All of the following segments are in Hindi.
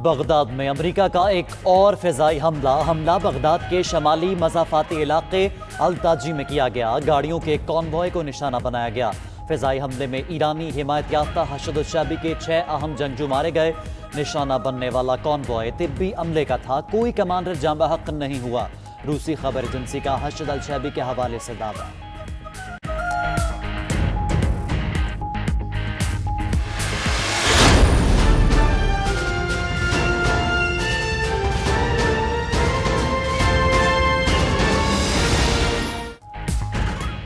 बगदाद में अमेरिका का एक और फिजाई हमला बगदाद के शमाली मज़ाफ़ाती इलाके अल-ताजी में किया गया। गाड़ियों के एक कॉन्वॉय को निशाना बनाया गया। फिजाई हमले में ईरानी हिमायत याफ्ता हशद शैबी के 6 अहम जंगजू मारे गए। निशाना बनने वाला कॉन्वॉय तिब्बी अमले का था। कोई कमांडर जाँ बहक नहीं हुआ। रूसी खबर एजेंसी का हशद अल शैबी के हवाले से दावा।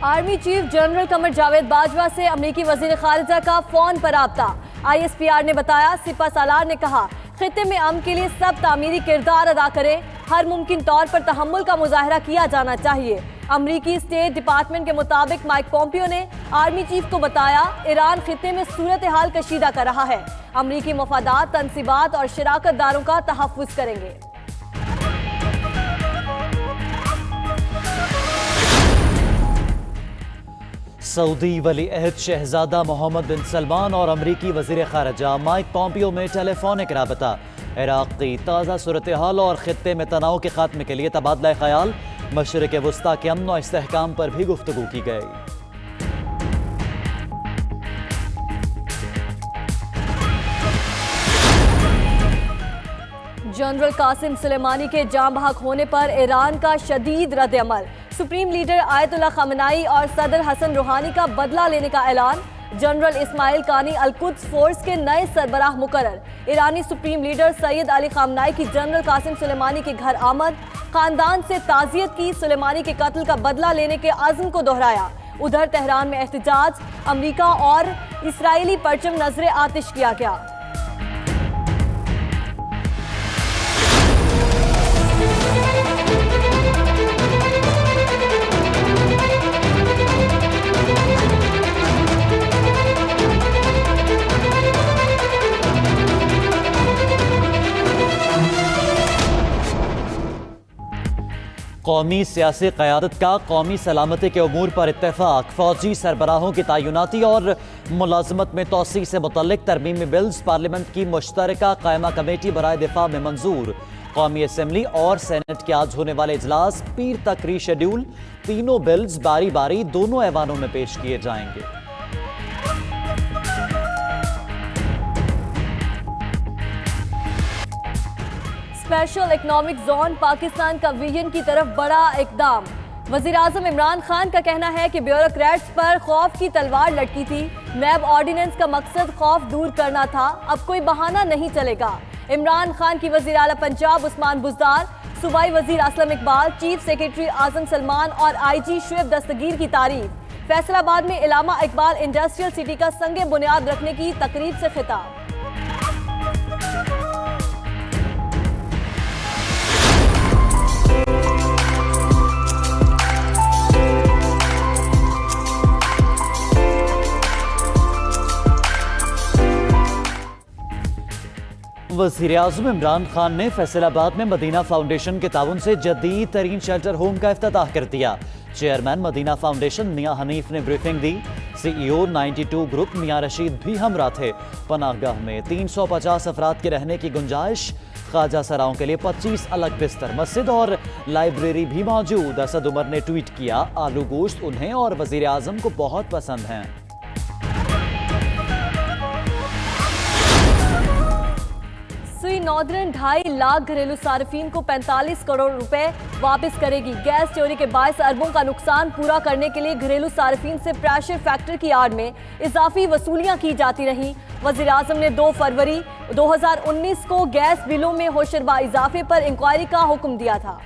Army chief general Qamar Javed Bajwa से अमेरिकी वजीर खारिजा का फोन पर राब्ता। ISPR ने बताया, सिपा सालार ने कहा, खित्ते में अमन के लिए सब तामीरी किरदार अदा करें। हर मुमकिन तौर पर तहम्मुल का मुजाहरा किया जाना चाहिए। अमेरिकी स्टेट डिपार्टमेंट के मुताबिक माइक पोम्पियो ने आर्मी चीफ को बताया, ईरान खित्ते में सूरत हाल कशीदा कर रहा है। अमेरिकी मफादात, तनसीबात और शराकतदारों का तहफ़्फ़ुज़ करेंगे। सऊदी वली अहद शहजादा मोहम्मद बिन सलमान और अमरीकी वजीर खारजा माइक पोम्पियो में टेलीफोनिक राबता। इराक़ की ताज़ा सूरत हाल और खित्ते में तनाव के खात्मे के लिए तबादला ख्याल। मशरिक़ वस्ता के अमन और इस्तेहकाम पर भी गुफ्तगू की गई। जनरल कासिम सुलेमानी के जाँ बहक होने पर ईरान का शदीद रद्द अमल। सुप्रीम लीडर आयतुल्लाह खamenei और सदर हसन रूहानी का बदला लेने का ऐलान। जनरल इस्माइल कानी अल-कुद्स फोर्स के नए सरबराह मुकर्रर। ईरानी सुप्रीम लीडर सैयद अली खamenei की जनरल कासिम सुलेमानी के घर आमद। खानदान से ताज़ियत की। सुलेमानी के कत्ल का बदला लेने के अज़्म को दोहराया। उधर तेहरान में एहतजाज, अमरीका और इसराइली परचम नजरे आतिश किया गया। कौमी सियासी क़यादत का कौमी सलामती के उमूर पर इत्तेफाक। फौजी सरबराहों की तैनाती और मुलाजमत में तोसी से मुतल्लिक तरमीमी बिल्स पार्लियामेंट की मुश्तरका कायमा कमेटी बराए दिफा में मंजूर। कौमी असम्बली और सेनेट के आज होने वाले इजलास पीर तक रीशेड्यूल। तीनों बिल्स बारी बारी दोनों ऐवानों में पेश किए जाएंगे। स्पेशल इकनॉमिक जोन पाकिस्तान का विजन की तरफ बड़ा इकदाम। वजीर आजम इमरान खान का कहना है कि ब्यूरोक्रेट्स पर खौफ की तलवार लटकी थी। नैब ऑर्डिनेंस का मकसद खौफ दूर करना था। अब कोई बहाना नहीं चलेगा। इमरान खान की वजीर आला पंजाब उस्मान बुज़दार, सूबाई वजीर असलम इकबाल, चीफ सेक्रेटरी आजम सलमान और IG शुएब दस्तगीर की तारीफ। फैसलाबाद में इलामा इकबाल इंडस्ट्रियल सिटी का संगे बुनियाद रखने की तकरीब से खिताब। वज़ीर-ए-आज़म इमरान खान ने फैसलाबाद में मदीना फाउंडेशन के ताउन से जदीद तरीन शेल्टर होम का इफ्तिताह कर दिया। चेयरमैन मदीना फाउंडेशन मियां हनीफ ने ब्रीफिंग दी। CEO 92 ग्रुप मियां रशीद भी हमरा थे। पनाहगाह में 350 अफराद के रहने की गुंजाइश। ख्वाजा सराओं के लिए 25 अलग बिस्तर, मस्जिद और लाइब्रेरी भी मौजूद। असद उमर ने ट्वीट किया, आलू गोश्त उन्हें और वज़ीर-ए-आज़म को बहुत पसंद हैं। सुई नॉर्दर्न 2.5 लाख घरेलू सार्फिन को 45 करोड़ रुपए वापस करेगी। गैस चोरी के बायस अरबों का नुकसान पूरा करने के लिए घरेलू सार्फिन से प्रेशर फैक्टर की आड़ में इजाफी वसूलियां की जाती रहीं। वज़ीर आज़म ने 2 फरवरी 2019 को गैस बिलों में होशरबा इजाफे पर इंक्वायरी का हुक्म दिया था।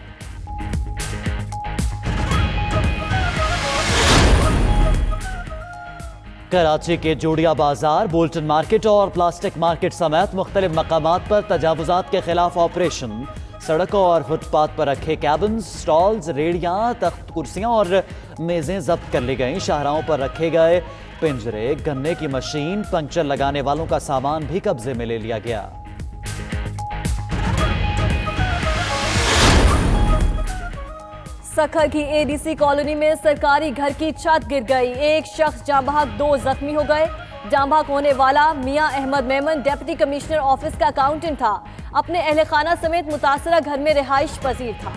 कराची के जोड़िया बाजार, बोल्टन मार्केट और प्लास्टिक मार्केट समेत मुख्तलिफ मकामात पर तजावुजात के खिलाफ ऑपरेशन। सड़कों और फुटपाथ पर रखे कैबिन, स्टॉल्स, रेड़ियां, तख्त कुर्सियां और मेजें जब्त कर ली गईं। शाहराहों पर रखे गए पिंजरे, गन्ने की मशीन, पंक्चर लगाने वालों का सामान भी कब्जे में ले लिया गया। सखर की ADC कॉलोनी में सरकारी घर की छत गिर गई। एक शख्स जाँ बहक, 2 जख्मी हो गए। जाँ भाग होने वाला मियां Ahmed Memon deputy commissioner office का अकाउंटेंट था। अपने अहल खाना समेत मुतासरा घर में रिहाइश पजीर था।